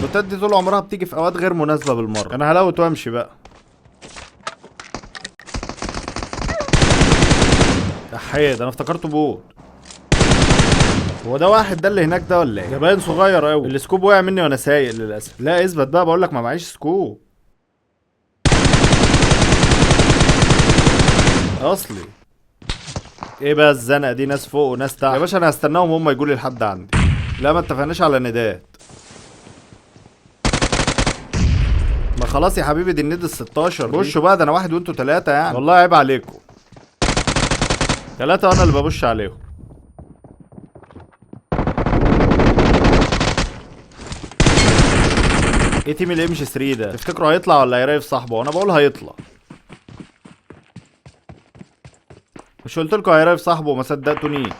البوتات دي طول عمرها بتيجي في اوقات غير مناسبه بالمره. انا هلوت وامشي بقى. احيه، ده انا افتكرته بوت. هو ده واحد ده اللي هناك ده ولا ايه؟ ده باين صغير قوي. السكوب وقع مني وانا سايق للاسف. لا اثبت بقى، بقول لك ما معيش سكوب اصلي. ايه بقى الزنقه دي؟ ناس فوق وناس تحت. يا باشا انا هستناهم هم يجوا لي لحد عندي. لا ما اتفقناش على ندات. ما خلاص يا حبيبي، دي الند ال16. بوشوا بقى، ده انا واحد وانتوا تلاتة يعني. والله عيب عليكم. تلاتة وانا اللي ببش عليهم. ايه تيم الام جي 3 ده؟ تفتكروا هيطلع ولا هيرايف صاحبه؟ وانا بقول هيطلع. مش قلت لكم هيرايف صاحبه وما صدقتونيش؟